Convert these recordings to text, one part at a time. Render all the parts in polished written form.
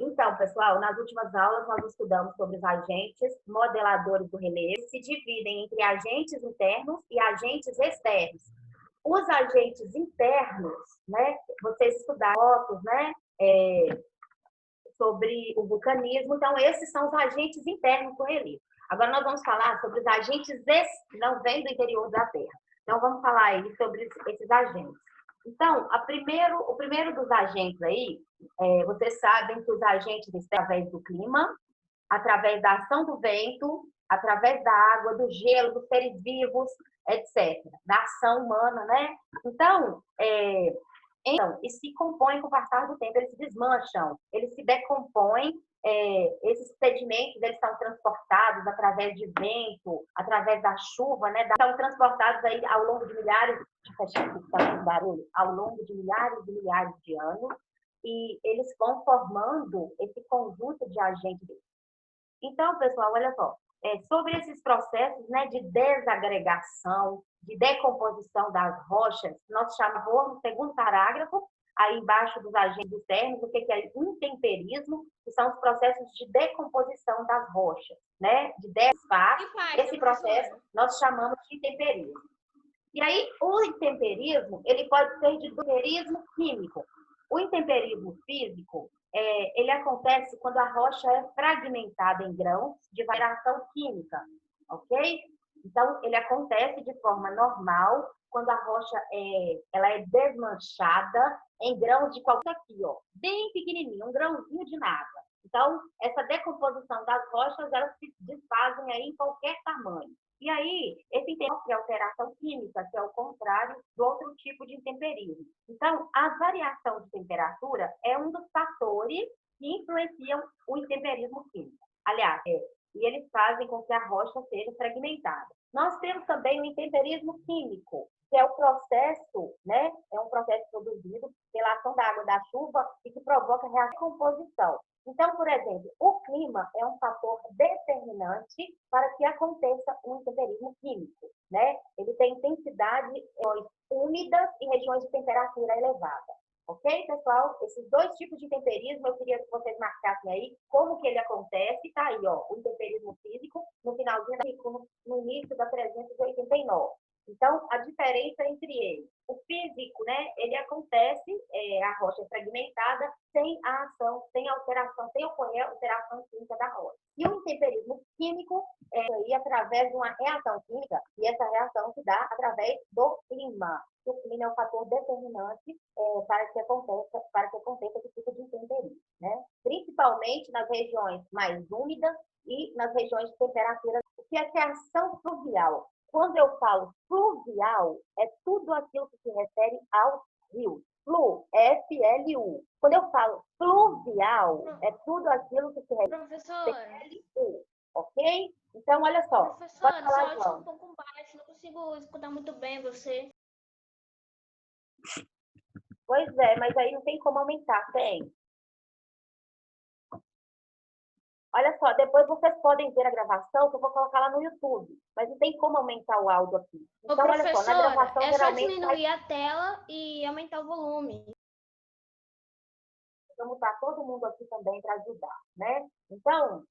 Então, pessoal, nas últimas aulas nós estudamos sobre os agentes modeladores do relevo, que se dividem entre agentes internos e agentes externos. Os agentes internos, né, vocês estudaram fotos, né, sobre o vulcanismo, então esses são os agentes internos do relevo. Agora nós vamos falar sobre os agentes que não vêm do interior da Terra. Então vamos falar aí sobre esses agentes. Então, o primeiro dos agentes aí, vocês sabem que os agentes estão através do clima, através da ação do vento, através da água, do gelo, dos seres vivos, etc. Da ação humana, né? Então, e se compõem com o passar do tempo, eles se desmancham, eles se decompõem, esses sedimentos eles são transportados através de vento, através da chuva, né? São transportados aí ao longo de milhares, deixa eu fechar aqui, tá com barulho, ao longo de milhares e milhares de anos, e eles vão formando esse conjunto de agentes. Então, pessoal, olha só, sobre esses processos, né, de desagregação, de decomposição das rochas, nós chamamos, no segundo parágrafo, aí embaixo dos agentes externos, o que é intemperismo, que são os processos de decomposição das rochas, né, de desfaz. Esse processo nós chamamos de intemperismo. E aí, o intemperismo, ele pode ser de intemperismo químico. O intemperismo físico, ele acontece quando a rocha é fragmentada em grãos de variação química, ok? Então, ele acontece de forma normal quando a rocha ela é desmanchada em grãos de qualquer aqui, ó, bem pequenininho, um grãozinho de nada. Então, essa decomposição das rochas, elas se desfazem aí em qualquer tamanho. E aí, esse intemperismo é alteração química, que é o contrário do outro tipo de intemperismo. Então, a variação de temperatura é um dos fatores que influenciam o intemperismo químico. Aliás, e eles fazem com que a rocha seja fragmentada. Nós temos também o intemperismo químico, que é o processo, né? É um processo produzido pela ação da água da chuva e que provoca a recomposição. Então, por exemplo, o clima é um fator determinante para que aconteça um intemperismo químico, né? Ele tem intensidade em regiões úmidas e regiões de temperatura elevada. Ok, pessoal? Esses dois tipos de intemperismo, eu queria que vocês marcassem aí como que ele acontece. Tá aí, ó, o intemperismo físico, no finalzinho da no início da 389. Então, a diferença entre eles. O físico, né, ele acontece, a rocha é fragmentada, sem a ação, sem alteração, sem ocorrer alteração química da rocha. E o intemperismo químico é aí através de uma reação química, e essa reação se dá através do clima. O clima é um fator determinante para que aconteça esse tipo de intemperismo, né? Principalmente nas regiões mais úmidas e nas regiões de temperatura. O que é ação fluvial? Quando eu falo fluvial, é tudo aquilo que se refere aos rios. Flu, F-L-U. Quando eu falo fluvial, é tudo aquilo que se refere a F-L-U. Ok? Então, olha só. Professora, seu áudio está um pouco baixo, não consigo escutar muito bem você. Pois é, mas aí não tem como aumentar, tem? Olha só, depois vocês podem ver a gravação, que eu vou colocar lá no YouTube. Mas não tem como aumentar o áudio aqui. Então, olha só, na gravação é geralmente... só diminuir a tela e aumentar o volume. Vamos botar todo mundo aqui também para ajudar, né? Então,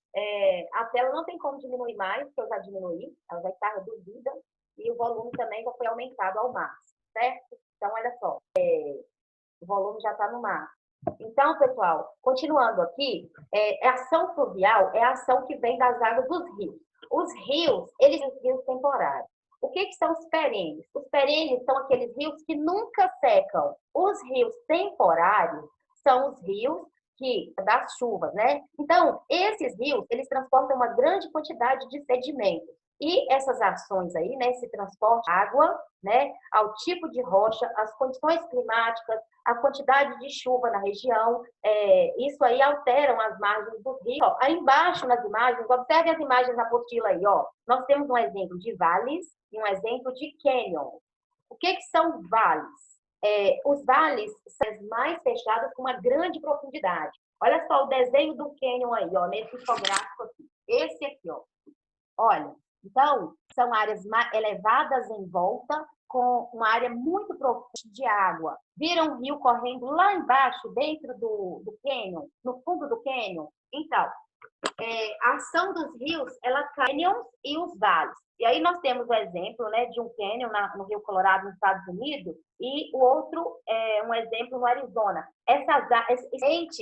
a tela não tem como diminuir mais, porque eu já diminuí, ela já está reduzida, e o volume também já foi aumentado ao máximo, certo? Então, olha só, o volume já está no máximo. Então, pessoal, continuando aqui, a ação fluvial é a ação que vem das águas dos rios. Os rios, eles são rios temporários. O que são os perenes? Os perenes são aqueles rios que nunca secam. Os rios temporários são os rios das chuvas, né? Então, esses rios, eles transportam uma grande quantidade de sedimentos. E essas ações aí, né, esse transporte de água, né, ao tipo de rocha, as condições climáticas, a quantidade de chuva na região, isso aí alteram as margens do rio. Ó, aí embaixo nas imagens, observe as imagens da apostila aí, ó. Nós temos um exemplo de vales e um exemplo de cânion. O que são vales? Os vales são as mais fechadas com uma grande profundidade. Olha só o desenho do cânion aí, ó, nesse infográfico aqui. Esse aqui, ó. Olha, então, são áreas elevadas em volta, com uma área muito profunda de água, viram um rio correndo lá embaixo, dentro do cânion, no fundo do cânion? Então, a ação dos rios, ela cânions e os vales. E aí nós temos o exemplo, né, de um cânion no Rio Colorado, nos Estados Unidos, e o outro é um exemplo no Arizona.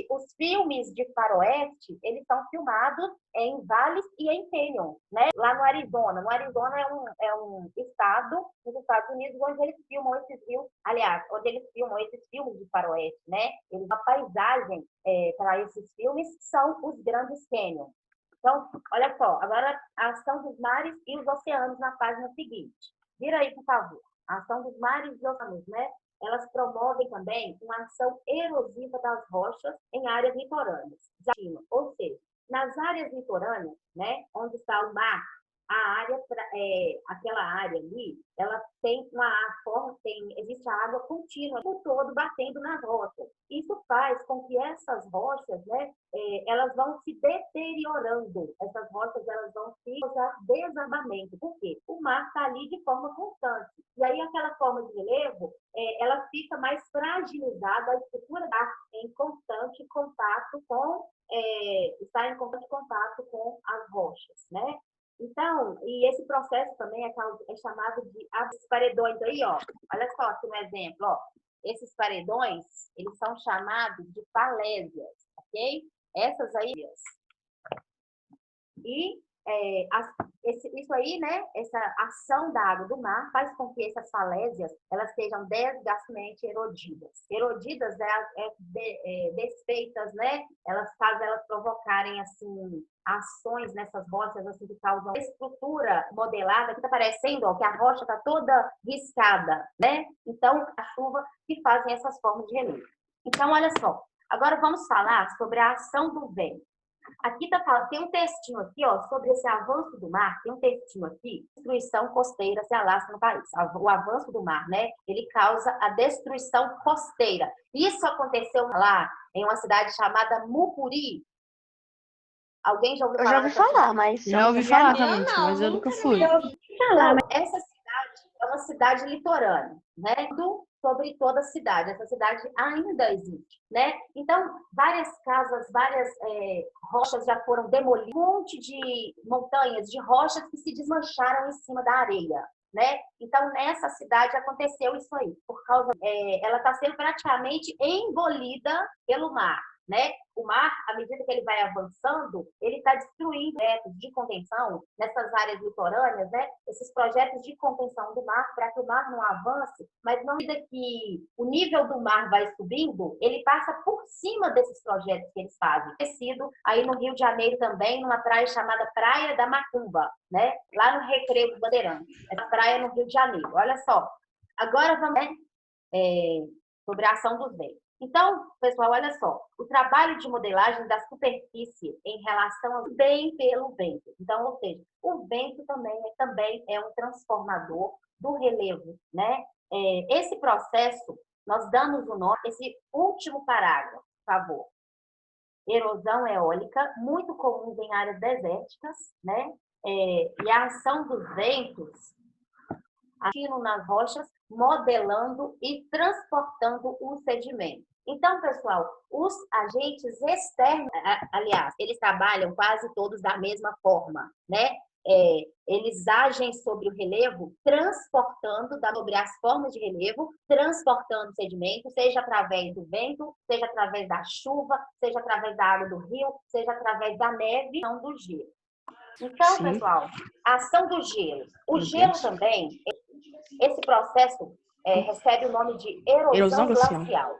Os filmes de faroeste, eles são filmados em vales e em cânions, né? Lá no Arizona. No Arizona é um estado nos Estados Unidos onde eles filmam esses rios, aliás, onde eles filmam esses filmes de faroeste, né? A paisagem para esses filmes são os grandes cânions. Então, olha só, agora a ação dos mares e os oceanos na página seguinte. Vira aí, por favor. A ação dos mares e oceanos, né? Elas promovem também uma ação erosiva das rochas em áreas litorâneas. Ou seja, nas áreas litorâneas, né, onde está o mar, aquela área ali, ela tem existe a água contínua o todo batendo nas rochas. Isso faz com que essas rochas, né, elas vão se deteriorando. Essas rochas, elas vão se causar desabamento. Por quê? O mar está ali de forma constante. E aí aquela forma de relevo, ela fica mais fragilizada, a estrutura está em constante contato com as rochas, né? Então, e esse processo também é chamado de paredões. Aí, ó, olha só aqui um exemplo, ó. Esses paredões, eles são chamados de falésias, ok? Essas aí. E isso aí, né? Essa ação da água do mar faz com que essas falésias elas sejam desgastemente erodidas. Erodidas desfeitas, né? Caso elas provocarem assim ações nessas rochas assim que causam estrutura modelada, que está parecendo ó, que a rocha está toda riscada, né? Então a chuva que fazem essas formas de relevo. Então olha só, agora vamos falar sobre a ação do vento. Aqui tem um textinho aqui, ó, sobre esse avanço do mar, tem um textinho aqui, destruição costeira se alastra no país. O avanço do mar, né, ele causa a destruição costeira. Isso aconteceu lá em uma cidade chamada Mucuri. Alguém já ouviu falar? Eu já ouvi falar, mas... Já ouvi falar também, mas eu nunca fui. Essa cidade é uma cidade litorânea, né? Sobre toda a cidade. Essa cidade ainda existe, né? Então, várias casas, várias rochas já foram demolidas, um monte de montanhas de rochas que se desmancharam em cima da areia, né? Então, nessa cidade aconteceu isso aí, por causa, ela está sendo praticamente engolida pelo mar. Né? O mar, à medida que ele vai avançando, ele está destruindo projetos de contenção nessas áreas litorâneas, né? Esses projetos de contenção do mar, para que o mar não avance, mas na medida que o nível do mar vai subindo, ele passa por cima desses projetos que eles fazem. Tecido aí no Rio de Janeiro também, numa praia chamada Praia da Macumba, né? Lá no Recreio do Bandeirantes. Essa praia no Rio de Janeiro. Olha só. Agora vamos sobre a ação dos ventos. Então, pessoal, olha só, o trabalho de modelagem da superfície em relação ao bem pelo vento. Então, ou seja, o vento também é um transformador do relevo, né? Esse processo, nós damos o nome, esse último parágrafo, por favor. Erosão eólica, muito comum em áreas desérticas, né? E a ação dos ventos agindo nas rochas, modelando e transportando o sedimento. Então, pessoal, os agentes externos, aliás, eles trabalham quase todos da mesma forma, né? Eles agem sobre o relevo, transportando sobre as formas de relevo, transportando sedimento, seja através do vento, seja através da chuva, seja através da água do rio, seja através da neve, não do gelo. Então, sim, pessoal, a ação do gelo. O gelo também, esse processo recebe o nome de erosão glacial.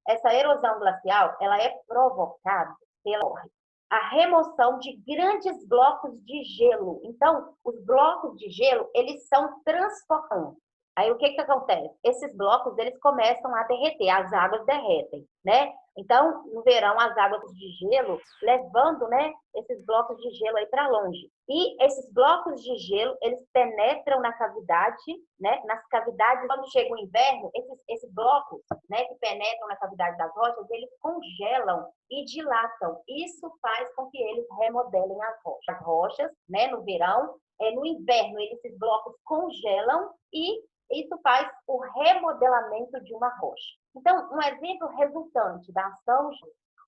Essa erosão glacial, ela é provocada pela a remoção de grandes blocos de gelo. Então, os blocos de gelo, eles são transportados. Aí, o que acontece? Esses blocos, eles começam a derreter, as águas derretem, né? Então, no verão, as águas de gelo levando, né, esses blocos de gelo aí para longe. E esses blocos de gelo, eles penetram na cavidade, né? Nas cavidades, quando chega o inverno, esses blocos, né, que penetram na cavidade das rochas, eles congelam e dilatam. Isso faz com que eles remodelem as rochas. As rochas, né, no verão, no inverno, esses blocos congelam e isso faz o remodelamento de uma rocha. Então, um exemplo resultante da ação,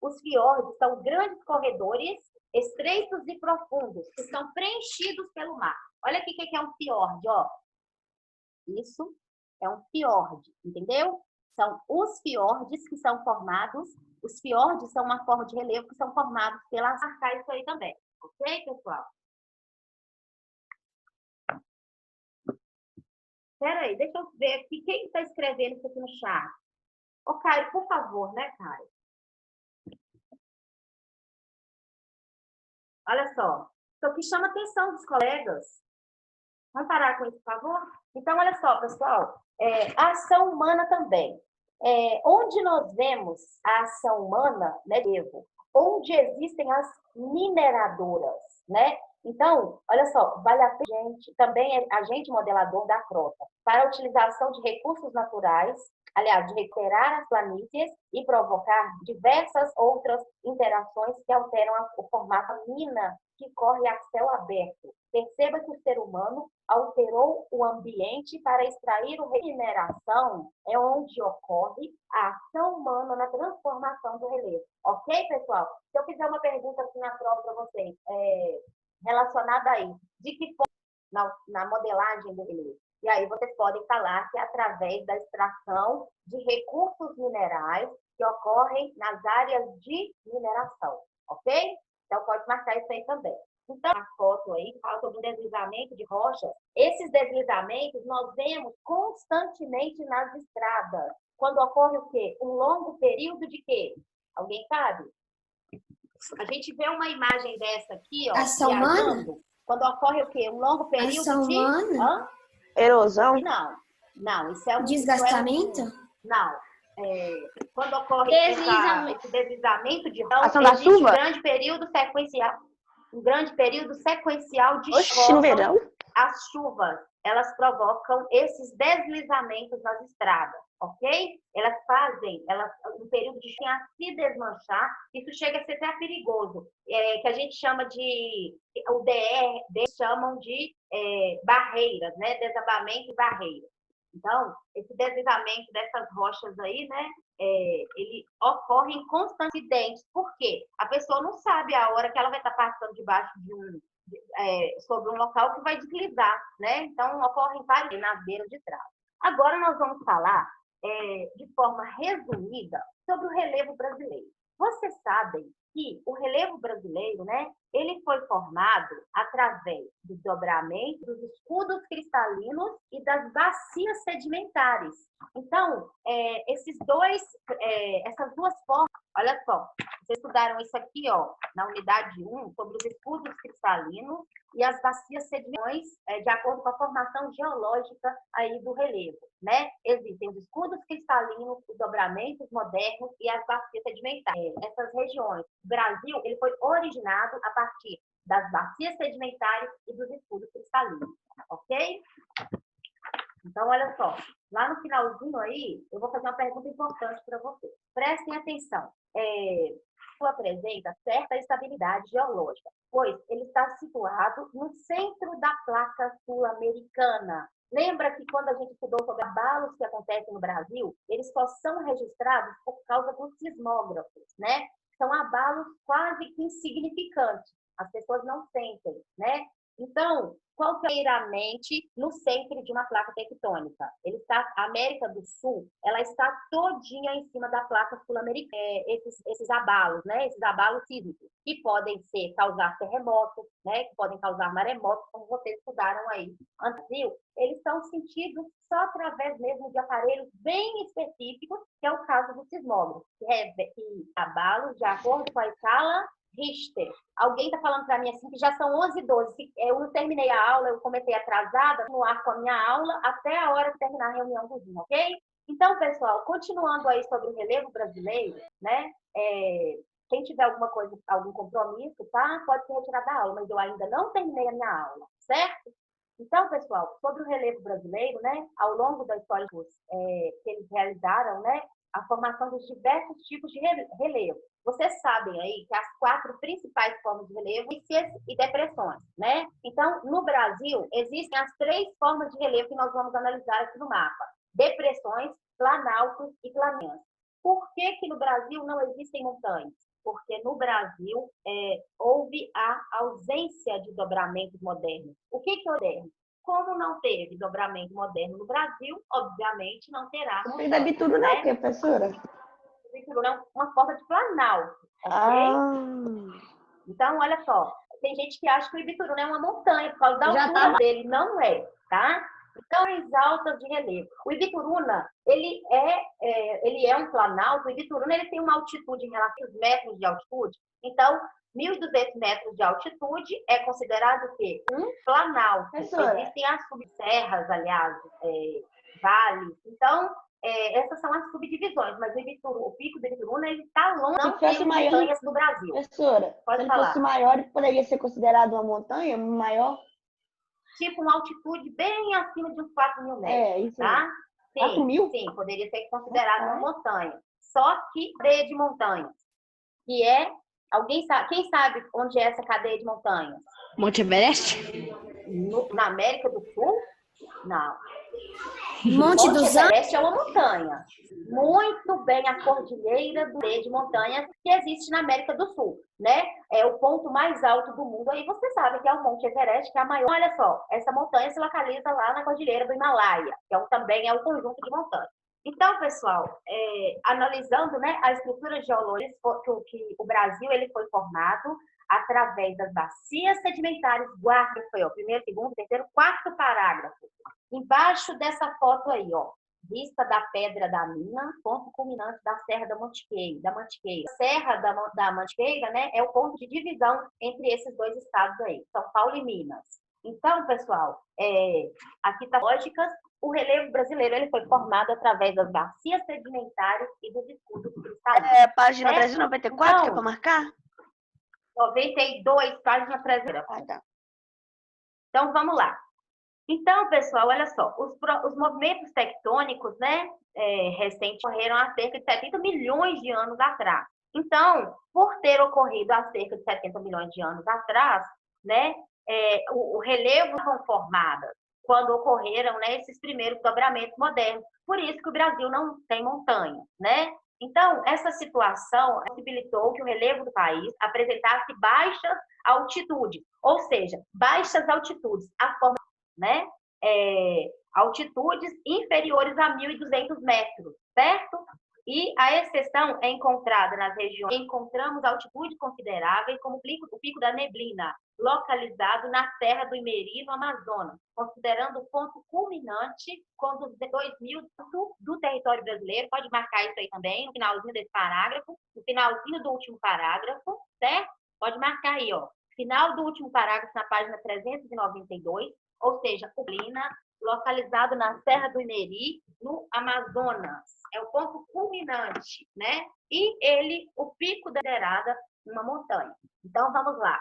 os fiordes são grandes corredores estreitos e profundos, que são preenchidos pelo mar. Olha aqui o que é um fiord, ó. Isso é um fiord, entendeu? São os fiordes que são formados, os fiordes são uma forma de relevo que são formados pelas marcar isso aí também. Ok, pessoal? Espera aí, deixa eu ver aqui. Quem está escrevendo isso aqui no chat? Ô, Caio, por favor, né, Caio? Olha só. Isso aqui chama a atenção dos colegas. Vamos parar com isso, por favor? Então, olha só, pessoal. A ação humana também. Onde nós vemos a ação humana, né, Evo? Onde existem as mineradoras, né? Então, olha só, vale a pena, gente, também é agente modelador da frota, para a utilização de recursos naturais, aliás, de recuperar as planícies e provocar diversas outras interações que alteram o formato da mina que corre a céu aberto. Perceba que o ser humano alterou o ambiente para extrair o regeneração, é onde ocorre a ação humana na transformação do relevo. Ok, pessoal? Se eu fizer uma pergunta aqui na prova para vocês, relacionada a isso, de que forma na modelagem do relevo? E aí vocês podem falar que é através da extração de recursos minerais que ocorrem nas áreas de mineração, ok? Então pode marcar isso aí também. Então, a foto aí fala sobre o deslizamento de rochas. Esses deslizamentos nós vemos constantemente nas estradas. Quando ocorre o quê? Um longo período de quê? Alguém sabe? A gente vê uma imagem dessa aqui, ó. Ação humana? Quando ocorre o quê? Um longo período Ação de... humana? Erosão? Não, isso é um... Desgastamento? Não. Quando ocorre esse deslizamento de rochas, ação da chuva? Um grande período sequencial de chuva. No verão? As chuvas, elas provocam esses deslizamentos nas estradas, ok? Elas fazem, um período de chuva a se desmanchar, isso chega a ser até perigoso, que a gente chama de, o DR, eles chamam de barreiras, né? Desabamento e barreiras. Então, esse deslizamento dessas rochas aí, né, ele ocorre em constantes acidentes. Por quê? A pessoa não sabe a hora que ela vai estar passando debaixo sobre um local que vai deslizar, né? Então, ocorrem vários nas beiras de trás. Agora nós vamos falar, de forma resumida, sobre o relevo brasileiro. Vocês sabem que o relevo brasileiro, né, ele foi formado através do dobramento dos escudos cristalinos e das bacias sedimentares. Então, essas duas formas, olha só, vocês estudaram isso aqui, ó, na unidade 1, sobre os escudos cristalinos e as bacias sedimentares, de acordo com a formação geológica aí do relevo, né? Existem os escudos cristalinos, os dobramentos modernos e as bacias sedimentares. Essas regiões, o Brasil, ele foi originado a partir das bacias sedimentares e dos escudos cristalinos, ok? Então, olha só, lá no finalzinho aí, eu vou fazer uma pergunta importante para vocês. Prestem atenção. Apresenta certa estabilidade geológica, pois ele está situado no centro da placa sul-americana. Lembra que quando a gente estudou sobre abalos que acontecem no Brasil, eles só são registrados por causa dos sismógrafos, né? São abalos quase que insignificantes. As pessoas não sentem, né? Então, qualqueiramente no centro de uma placa tectônica. A América do Sul, ela está todinha em cima da placa sul-americana. Esses abalos, né? Esses abalos sísmicos, que podem causar terremotos, né? Que podem causar maremotos, como vocês estudaram aí. No Brasil, eles são sentidos só através mesmo de aparelhos bem específicos, que é o caso do sismógrafo, que abalos de acordo com a escala Richter. Alguém está falando para mim assim que já são 11h12. Eu não terminei a aula, eu comecei atrasada, no ar com a minha aula, até a hora de terminar a reunião do Zoom, ok? Então, pessoal, continuando aí sobre o relevo brasileiro, né? Quem tiver alguma coisa, algum compromisso, tá? Pode se retirar da aula, mas eu ainda não terminei a minha aula, certo? Então, pessoal, sobre o relevo brasileiro, né? Ao longo da história que eles realizaram, né? a formação dos diversos tipos de relevo. Vocês sabem aí que as 4 principais formas de relevo e depressões, né? Então, no Brasil, existem as 3 formas de relevo que nós vamos analisar aqui no mapa. Depressões, planaltos e planeiras. Por que no Brasil não existem montanhas? Porque no Brasil houve a ausência de dobramentos modernos. O que é moderno? Como não teve dobramento moderno no Brasil, obviamente não terá montanha. E da Bituruna é o quê, professora? Bituruna é uma forma de planalto. Então, olha só, tem gente que acha que o Ibituruna é uma montanha por causa da altura dele. Não é, tá? Então, as altas de relevo. O Ibituruna, ele é um planalto. O Ibituruna, ele tem uma altitude em relação aos metros de altitude. Então, 1.200 metros de altitude é considerado o quê? Um planalto. Existem as subserras, aliás, vales. Então, essas são as subdivisões, mas o pico do Ibituruna, ele está longe das montanhas do Brasil. Professora, se ele fosse maior, ele poderia ser considerado uma montanha maior? Tipo uma altitude bem acima de uns 4.000 metros, isso tá? Sim, 4.000? Sim, poderia ser considerado uma montanha. Só que cadeia de montanhas, que é... Quem sabe onde é essa cadeia de montanhas? Monte Everest? Na América do Sul? Não. Monte Everest é uma montanha. Muito bem, a cordilheira de montanhas que existe na América do Sul, né? É o ponto mais alto do mundo. Aí você sabe que é o Monte Everest, que é a maior. Olha só, essa montanha se localiza lá na cordilheira do Himalaia, que também é um conjunto de montanhas. Então, pessoal, analisando, né, a estrutura geológica que o Brasil ele foi formado através das bacias sedimentares. Guarda, foi o primeiro, segundo, terceiro, quarto parágrafo. Embaixo dessa foto aí, ó, vista da Pedra da Mina, ponto culminante da Serra da Mantiqueira. A Serra da Mantiqueira, né, é o ponto de divisão entre esses dois estados aí, São Paulo e Minas. Então, pessoal, aqui tá lógicas. O relevo brasileiro ele foi formado através das bacias sedimentares e dos escudos cristalinos. Página 394, então, que é para marcar? 92, página 300. Tá. Então, vamos lá. Então, pessoal, olha só, os movimentos tectônicos, né, recentes ocorreram há cerca de 70 milhões de anos atrás. Então, por ter ocorrido há cerca de 70 milhões de anos atrás, né, o relevo foi formado quando ocorreram, né, esses primeiros dobramentos modernos. Por isso que o Brasil não tem montanha, né? Então, essa situação possibilitou que o relevo do país apresentasse baixas altitudes, ou seja, baixas altitudes, a forma, né, altitudes inferiores a 1.200 metros, certo? E a exceção é encontrada nas regiões que encontramos altitude considerável, como o Pico da Neblina, localizado na Serra do Imeri, no Amazonas, considerando o ponto culminante com os 2.000 do território brasileiro. Pode marcar isso aí também, no finalzinho desse parágrafo, no finalzinho do último parágrafo, certo? Pode marcar aí, ó. Final do último parágrafo, na página 392, ou seja, Neblina, localizado na Serra do Imeri, no Amazonas. É o ponto culminante, né? E o pico da considerada uma montanha. Então, vamos lá.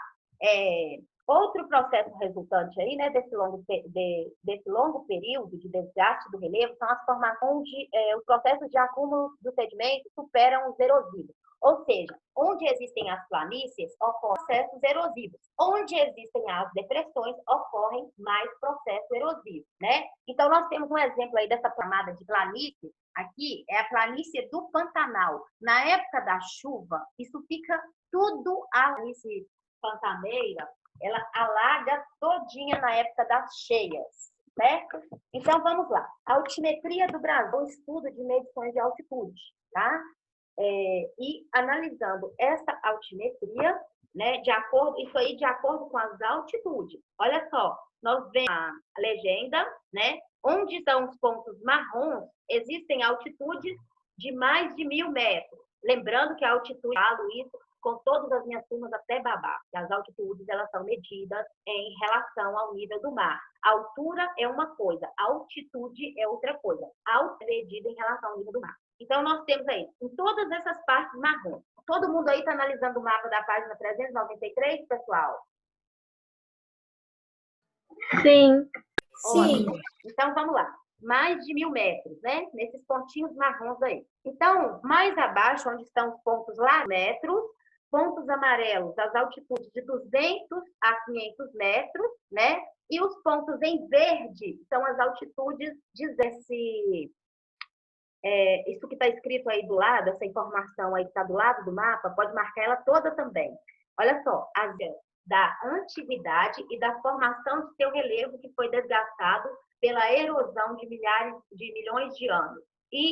Outro processo resultante aí, né, desse longo período de desgaste do relevo são as formações onde os processos de acúmulo do sedimento superam os erosivos. Ou seja, onde existem as planícies, ocorrem processos erosivos. Onde existem as depressões, ocorrem mais processos erosivos, né? Então, nós temos um exemplo aí dessa camada de planície. Aqui é a planície do Pantanal. Na época da chuva, isso fica tudo a planície pantaneira, ela alaga todinha na época das cheias, certo? Então, vamos lá. A altimetria do Brasil, um estudo de medições de altitude, tá? E analisando essa altimetria, né, de acordo com as altitudes. Olha só, nós vemos a legenda, né? Onde estão os pontos marrons, existem altitudes de mais de 1.000 metros. Lembrando que a altitude, eu falo isso com todas as minhas turmas até babá, que as altitudes elas são medidas em relação ao nível do mar. A altura é uma coisa, a altitude é outra coisa. A altura é medida em relação ao nível do mar. Então, nós temos aí, em todas essas partes marrom. Todo mundo aí está analisando o mapa da página 393, pessoal? Sim. Sim. Então, vamos lá. mais de 1.000 metros, né? Nesses pontinhos marrons aí. Então, mais abaixo, onde estão os pontos lá, metros, pontos amarelos, as altitudes de 200 a 500 metros, né? E os pontos em verde são as altitudes isso que está escrito aí do lado, essa informação aí que está do lado do mapa, pode marcar ela toda também. Olha só, da antiguidade e da formação de seu relevo que foi desgastado pela erosão de milhões de anos e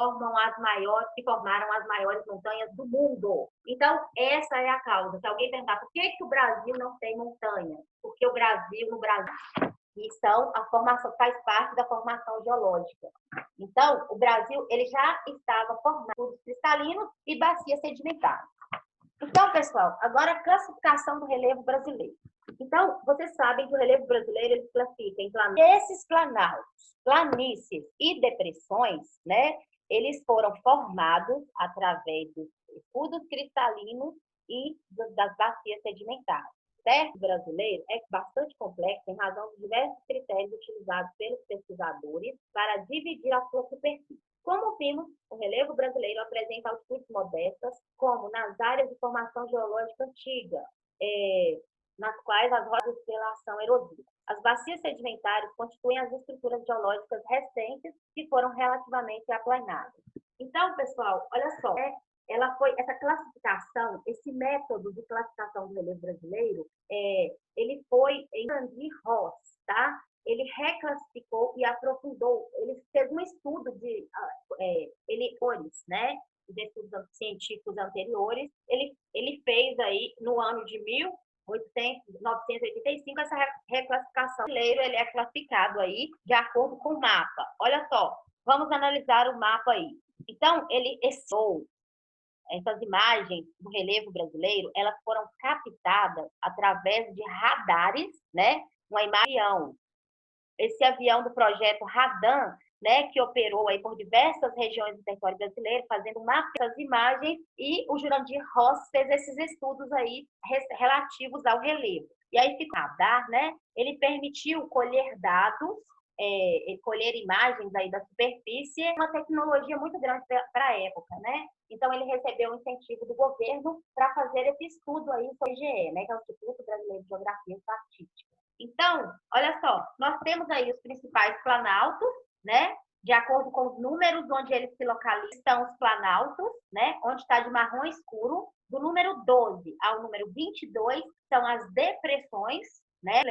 formaram as maiores montanhas do mundo. Então, essa é a causa. Se alguém perguntar por que o Brasil não tem montanha? Porque no Brasil, a formação faz parte da formação geológica. Então, o Brasil ele já estava formado por cristalinos e bacias sedimentares. Então, pessoal, agora a classificação do relevo brasileiro. Então, vocês sabem que o relevo brasileiro ele classifica em esses planaltos, planícies e depressões, né? Eles foram formados através dos escudos cristalinos e das bacias sedimentares. O certo brasileiro é bastante complexo em razão dos diversos critérios utilizados pelos pesquisadores para dividir a sua superfície. Como vimos, o relevo brasileiro apresenta altitudes modestas, como nas áreas de formação geológica antiga, nas quais as rochas são erosivas. As bacias sedimentares constituem as estruturas geológicas recentes que foram relativamente aplanadas. Então, pessoal, olha só, essa classificação, esse método de classificação do relevo brasileiro, ele foi em Jurandir Ross, tá? Ele reclassificou e aprofundou, ele fez um estudo né? Os estudos científicos anteriores, ele fez aí no ano de 1985 essa reclassificação brasileiro, ele é classificado aí de acordo com o mapa. Olha só, vamos analisar o mapa aí. Então, ele essas imagens do relevo brasileiro, elas foram captadas através de radares, né? Uma imagem, esse avião do projeto Radan, né, que operou aí por diversas regiões do território brasileiro, fazendo um mapa dessas imagens, e o Jurandir Ross fez esses estudos aí relativos ao relevo. E aí ficou radar, né? Ele permitiu colher dados, colher imagens aí da superfície, uma tecnologia muito grande para a época, né? Então ele recebeu um incentivo do governo para fazer esse estudo aí sobre o IGE, né, que é o Instituto Brasileiro de Geografia e Estatística. Então, olha só, nós temos aí os principais planaltos, né? De acordo com os números onde eles se localizam, os planaltos, né? Onde está de marrom escuro, do número 12 ao número 22 são as depressões, né?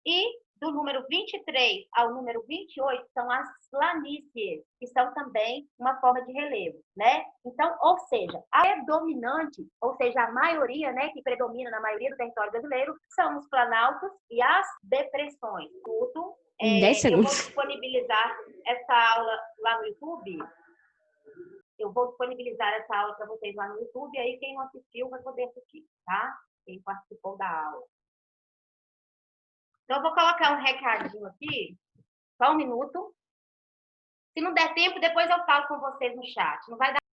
E do número 23 ao número 28 são as planícies, que são também uma forma de relevo, né? Então, ou seja, a predominante, ou seja, a maioria, né, que predomina na maioria do território brasileiro, são os planaltos e as depressões. Eu vou disponibilizar essa aula lá no YouTube. Eu vou disponibilizar essa aula para vocês lá no YouTube, aí quem não assistiu vai poder assistir, tá? Quem participou da aula. Então, eu vou colocar um recadinho aqui, só um minuto. Se não der tempo, depois eu falo com vocês no chat. Não vai dar